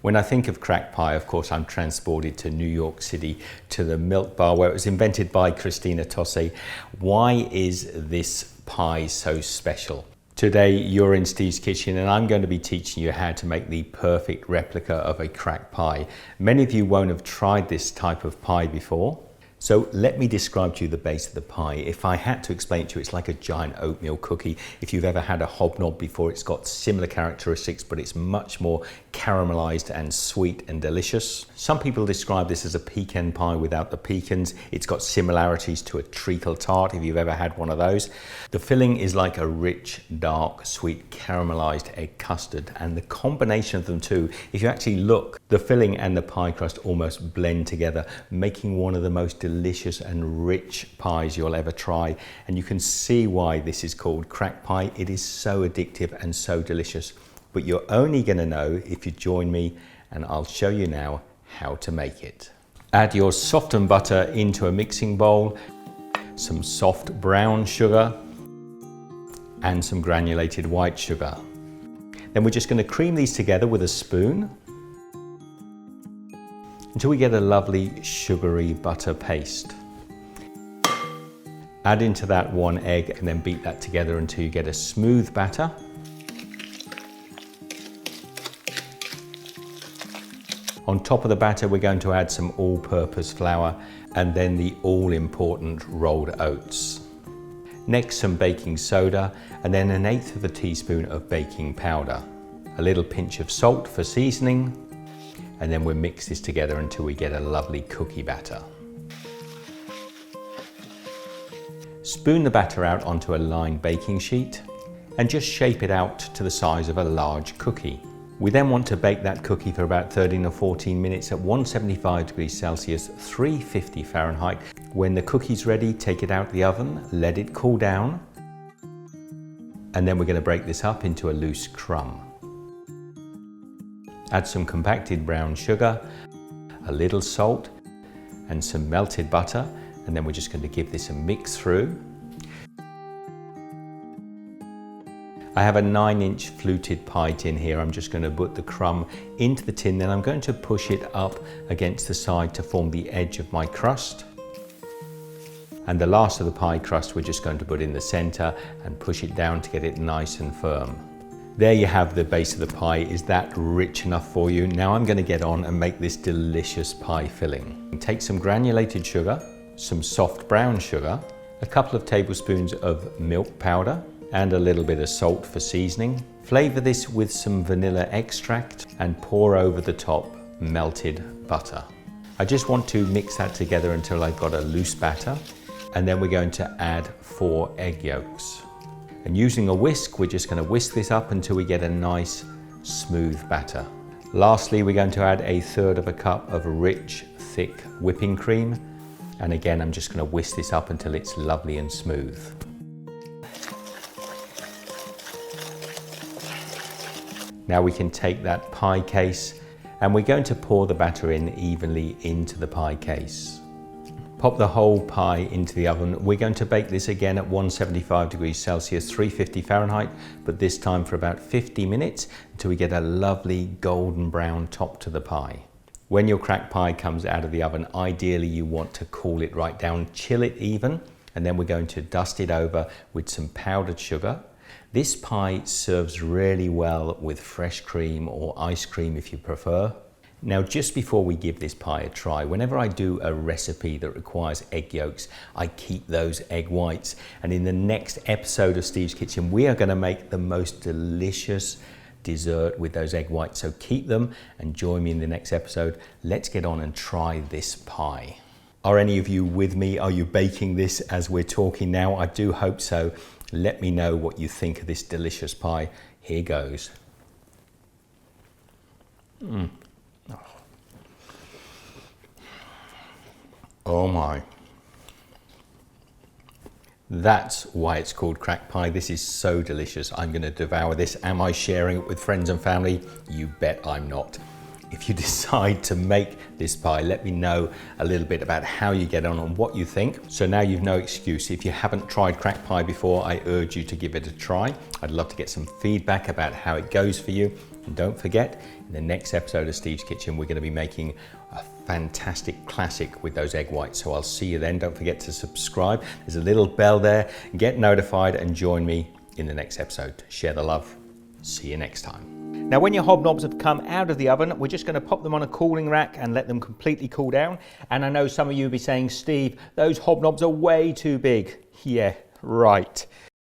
When I think of cracked pie, of course, I'm transported to New York City, to the Milkbar, where it was invented by Christina Tosse. Why is this pie so special? Today, you're in Steve's Kitchen, and I'm going to be teaching you how to make the perfect replica of a cracked pie. Many of you won't have tried this type of pie before. So let me describe to you the base of the pie. If I had to explain it to you, it's like a giant oatmeal cookie. If you've ever had a hobnob before, it's got similar characteristics, but it's much more caramelized and sweet and delicious. Some people describe this as a pecan pie without the pecans. It's got similarities to a treacle tart, if you've ever had one of those. The filling is like a rich, dark, sweet caramelized egg custard, and the combination of them two, if you actually look, the filling and the pie crust almost blend together, making one of the most delicious and rich pies you'll ever try. And you can see why this is called cracked pie. It is so addictive and so delicious, but you're only going to know if you join me, and I'll show you now how to make it. Add your softened butter into a mixing bowl, some soft brown sugar and some granulated white sugar. Then we're just going to cream these together with a spoon until we get a lovely sugary butter paste. Add into that one egg and then beat that together until you get a smooth batter. On top of the batter, we're going to add some all-purpose flour and then the all-important rolled oats. Next, some baking soda and then 1/8 teaspoon of baking powder. A little pinch of salt for seasoning, and then we'll mix this together until we get a lovely cookie batter. Spoon the batter out onto a lined baking sheet and just shape it out to the size of a large cookie. We then want to bake that cookie for about 13 or 14 minutes at 175 degrees Celsius, 350 Fahrenheit. When the cookie's ready, take it out the oven, let it cool down, and then we're going to break this up into a loose crumb. Add some compacted brown sugar, a little salt, and some melted butter, and then we're just going to give this a mix through. I have a 9-inch fluted pie tin here. I'm just going to put the crumb into the tin, then I'm going to push it up against the side to form the edge of my crust. And the last of the pie crust we're just going to put in the center and push it down to get it nice and firm. There you have the base of the pie. Is that rich enough for you? Now I'm going to get on and make this delicious pie filling. Take some granulated sugar, some soft brown sugar, a couple of tablespoons of milk powder, and a little bit of salt for seasoning. Flavor this with some vanilla extract and pour over the top melted butter. I just want to mix that together until I've got a loose batter, and then we're going to add 4 egg yolks. And using a whisk, we're just going to whisk this up until we get a nice smooth batter. Lastly, we're going to add 1/3 cup of rich, thick whipping cream. And again, I'm just going to whisk this up until it's lovely and smooth. Now we can take that pie case and we're going to pour the batter in evenly into the pie case. Pop the whole pie into the oven. We're going to bake this again at 175 degrees Celsius, 350 Fahrenheit, but this time for about 50 minutes until we get a lovely golden brown top to the pie. When your cracked pie comes out of the oven, ideally you want to cool it right down, chill it even, and then we're going to dust it over with some powdered sugar. This pie serves really well with fresh cream or ice cream if you prefer. Now, just before we give this pie a try, whenever I do a recipe that requires egg yolks, I keep those egg whites. And in the next episode of Steve's Kitchen, we are going to make the most delicious dessert with those egg whites. So keep them and join me in the next episode. Let's get on and try this pie. Are any of you with me? Are you baking this as we're talking now? I do hope so. Let me know what you think of this delicious pie. Here goes. Oh my. That's why it's called cracked pie. This is so delicious. I'm going to devour this. Am I sharing it with friends and family? You bet I'm not. If you decide to make this pie, let me know a little bit about how you get on and what you think. So now you've no excuse. If you haven't tried cracked pie before, I urge you to give it a try. I'd love to get some feedback about how it goes for you. And don't forget, in the next episode of Steve's Kitchen, we're going to be making a fantastic classic with those egg whites. So I'll see you then. Don't forget to subscribe. There's a little bell there. Get notified and join me in the next episode. Share the love. See you next time. Now, when your hobnobs have come out of the oven, we're just going to pop them on a cooling rack and let them completely cool down. And I know some of you will be saying, Steve, those hobnobs are way too big. Yeah, right.